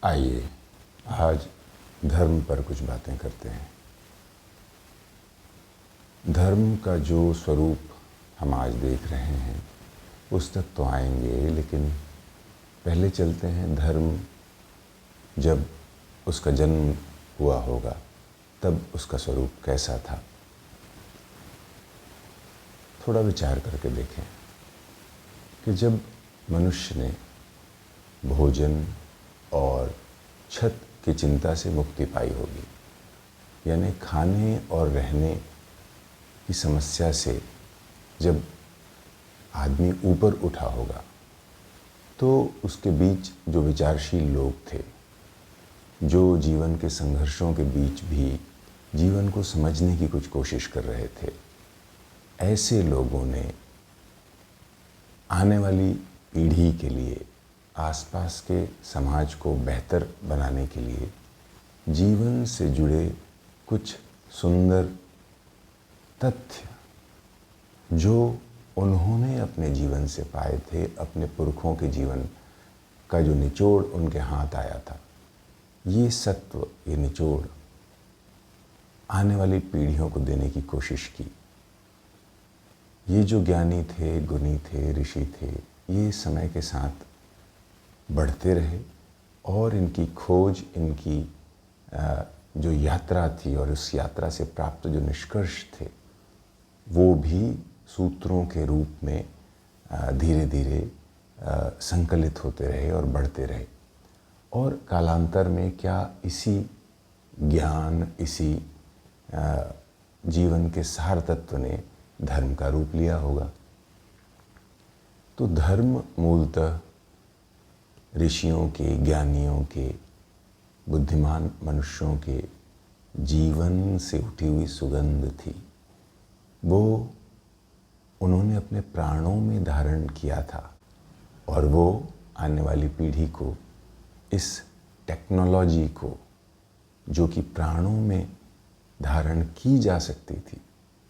आइए आज धर्म पर कुछ बातें करते हैं। धर्म का जो स्वरूप हम आज देख रहे हैं उस तक तो आएंगे, लेकिन पहले चलते हैं धर्म जब उसका जन्म हुआ होगा तब उसका स्वरूप कैसा था। थोड़ा विचार करके देखें कि जब मनुष्य ने भोजन और छत की चिंता से मुक्ति पाई होगी, यानी खाने और रहने की समस्या से जब आदमी ऊपर उठा होगा, तो उसके बीच जो विचारशील लोग थे, जो जीवन के संघर्षों के बीच भी जीवन को समझने की कुछ कोशिश कर रहे थे, ऐसे लोगों ने आने वाली पीढ़ी के लिए, आसपास के समाज को बेहतर बनाने के लिए जीवन से जुड़े कुछ सुंदर तथ्य जो उन्होंने अपने जीवन से पाए थे, अपने पुरखों के जीवन का जो निचोड़ उनके हाथ आया था, ये सत्व, ये निचोड़ आने वाली पीढ़ियों को देने की कोशिश की। ये जो ज्ञानी थे, गुणी थे, ऋषि थे, ये समय के साथ बढ़ते रहे और इनकी खोज, इनकी जो यात्रा थी और उस यात्रा से प्राप्त जो निष्कर्ष थे, वो भी सूत्रों के रूप में धीरे धीरे संकलित होते रहे और बढ़ते रहे। और कालांतर में क्या इसी ज्ञान, इसी जीवन के सार तत्व ने धर्म का रूप लिया होगा। तो धर्म मूलतः ऋषियों के, ज्ञानियों के, बुद्धिमान मनुष्यों के जीवन से उठी हुई सुगंध थी। वो उन्होंने अपने प्राणों में धारण किया था और वो आने वाली पीढ़ी को इस टेक्नोलॉजी को, जो कि प्राणों में धारण की जा सकती थी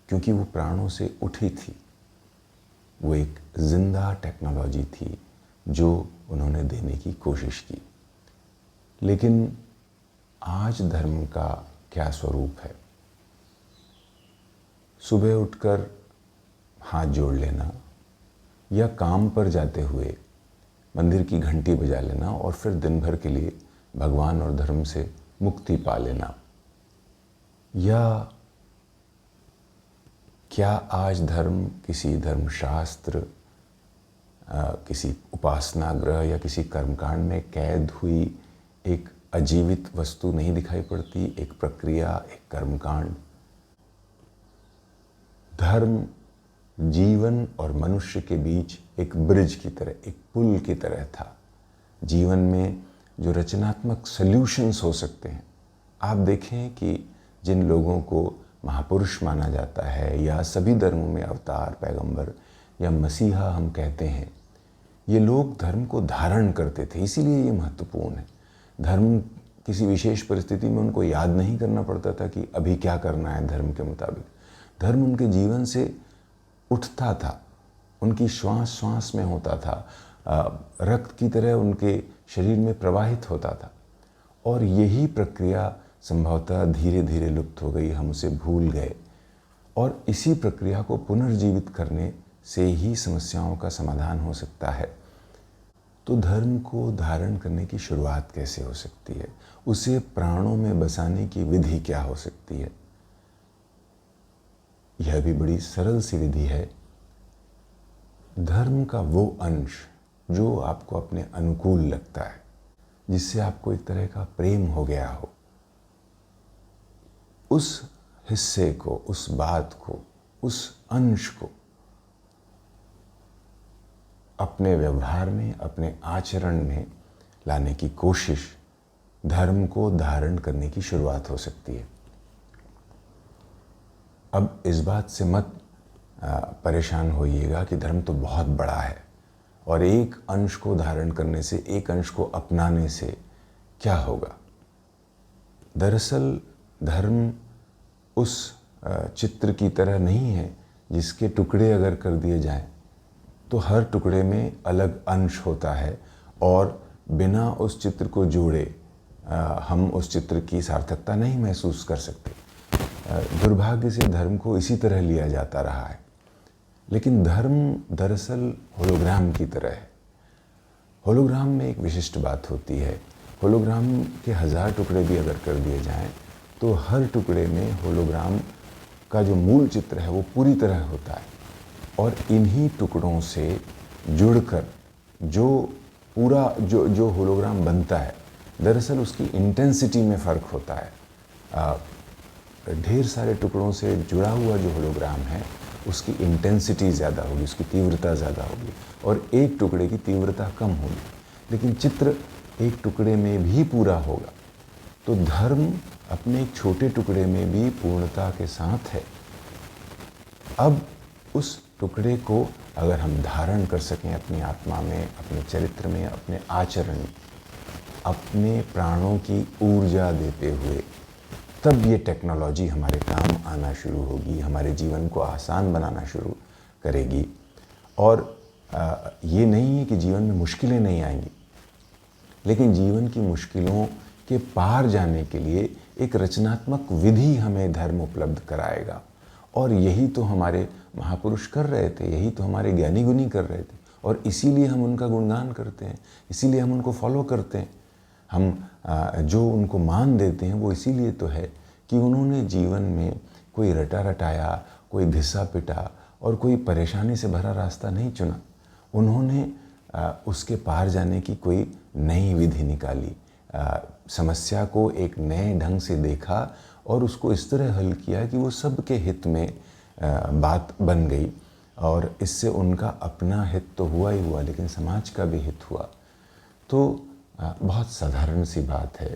क्योंकि वो प्राणों से उठी थी, वो एक जिंदा टेक्नोलॉजी थी जो उन्होंने देने की कोशिश की। लेकिन आज धर्म का क्या स्वरूप है? सुबह उठकर हाथ जोड़ लेना या काम पर जाते हुए मंदिर की घंटी बजा लेना और फिर दिन भर के लिए भगवान और धर्म से मुक्ति पा लेना। या क्या आज धर्म किसी धर्मशास्त्र, किसी उपासना गृह या किसी कर्मकांड में कैद हुई एक अजीवित वस्तु नहीं दिखाई पड़ती? एक प्रक्रिया, एक कर्मकांड। धर्म जीवन और मनुष्य के बीच एक ब्रिज की तरह, एक पुल की तरह था। जीवन में जो रचनात्मक सॉल्यूशंस हो सकते हैं, आप देखें कि जिन लोगों को महापुरुष माना जाता है या सभी धर्मों में अवतार, पैगंबर या मसीहा हम कहते हैं, ये लोग धर्म को धारण करते थे। इसीलिए ये महत्वपूर्ण है। धर्म किसी विशेष परिस्थिति में उनको याद नहीं करना पड़ता था कि अभी क्या करना है धर्म के मुताबिक। धर्म उनके जीवन से उठता था, उनकी श्वास श्वास में होता था, रक्त की तरह उनके शरीर में प्रवाहित होता था। और यही प्रक्रिया संभवतः धीरे धीरे लुप्त हो गई, हम उसे भूल गए। और इसी प्रक्रिया को पुनर्जीवित करने से ही समस्याओं का समाधान हो सकता है। तो धर्म को धारण करने की शुरुआत कैसे हो सकती है? उसे प्राणों में बसाने की विधि क्या हो सकती है? यह भी बड़ी सरल सी विधि है। धर्म का वो अंश जो आपको अपने अनुकूल लगता है, जिससे आपको एक तरह का प्रेम हो गया हो, उस हिस्से को, उस बात को, उस अंश को अपने व्यवहार में, अपने आचरण में लाने की कोशिश धर्म को धारण करने की शुरुआत हो सकती है। अब इस बात से मत परेशान होइएगा कि धर्म तो बहुत बड़ा है और एक अंश को धारण करने से, एक अंश को अपनाने से क्या होगा। दरअसल धर्म उस चित्र की तरह नहीं है जिसके टुकड़े अगर कर दिए जाएं तो हर टुकड़े में अलग अंश होता है और बिना उस चित्र को जोड़े हम उस चित्र की सार्थकता नहीं महसूस कर सकते। दुर्भाग्य से धर्म को इसी तरह लिया जाता रहा है। लेकिन धर्म दरअसल होलोग्राम की तरह है। होलोग्राम में एक विशिष्ट बात होती है। होलोग्राम के 1000 टुकड़े भी अगर कर दिए जाएं तो हर टुकड़े में होलोग्राम का जो मूल चित्र है वो पूरी तरह होता है, और इन्हीं टुकड़ों से जुड़कर जो पूरा जो होलोग्राम बनता है, दरअसल उसकी इंटेंसिटी में फ़र्क होता है। ढेर सारे टुकड़ों से जुड़ा हुआ जो होलोग्राम है उसकी इंटेंसिटी ज़्यादा होगी, उसकी तीव्रता ज़्यादा होगी, और एक टुकड़े की तीव्रता कम होगी। लेकिन चित्र एक टुकड़े में भी पूरा होगा। तो धर्म अपने एक छोटे टुकड़े में भी पूर्णता के साथ है। अब उस टुकड़े को अगर हम धारण कर सकें अपनी आत्मा में, अपने चरित्र में, अपने आचरण में, अपने प्राणों की ऊर्जा देते हुए, तब ये टेक्नोलॉजी हमारे काम आना शुरू होगी, हमारे जीवन को आसान बनाना शुरू करेगी। और ये नहीं है कि जीवन में मुश्किलें नहीं आएंगी, लेकिन जीवन की मुश्किलों के पार जाने के लिए एक रचनात्मक विधि हमें धर्म उपलब्ध कराएगा। और यही तो हमारे महापुरुष कर रहे थे, यही तो हमारे ज्ञानी गुणी कर रहे थे, और इसीलिए हम उनका गुणगान करते हैं, इसीलिए हम उनको फॉलो करते हैं। हम जो उनको मान देते हैं वो इसीलिए तो है कि उन्होंने जीवन में कोई रटा रटाया, कोई घिसा पिटा और कोई परेशानी से भरा रास्ता नहीं चुना। उन्होंने उसके पार जाने की कोई नई विधि निकाली, समस्या को एक नए ढंग से देखा और उसको इस तरह हल किया कि वो सबके हित में बात बन गई, और इससे उनका अपना हित तो हुआ ही हुआ, लेकिन समाज का भी हित हुआ। तो बहुत साधारण सी बात है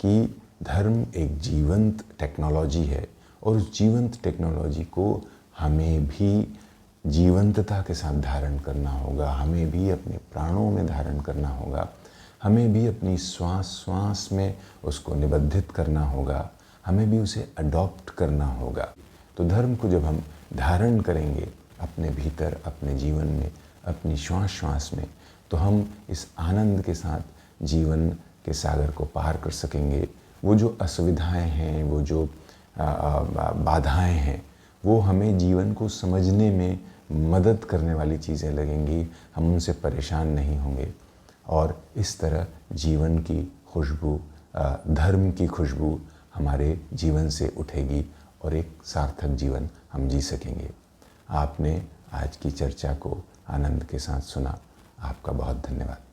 कि धर्म एक जीवंत टेक्नोलॉजी है, और उस जीवंत टेक्नोलॉजी को हमें भी जीवंतता के साथ धारण करना होगा, हमें भी अपने प्राणों में धारण करना होगा, हमें भी अपनी श्वास श्वास में उसको निबद्धित करना होगा, हमें भी उसे अडॉप्ट करना होगा। तो धर्म को जब हम धारण करेंगे अपने भीतर, अपने जीवन में, अपनी श्वास श्वास में, तो हम इस आनंद के साथ जीवन के सागर को पार कर सकेंगे। वो जो असुविधाएं हैं, वो जो बाधाएं हैं, वो हमें जीवन को समझने में मदद करने वाली चीज़ें लगेंगी, हम उनसे परेशान नहीं होंगे, और इस तरह जीवन की खुशबू, धर्म की खुशबू हमारे जीवन से उठेगी और एक सार्थक जीवन हम जी सकेंगे। आपने आज की चर्चा को आनंद के साथ सुना, आपका बहुत धन्यवाद।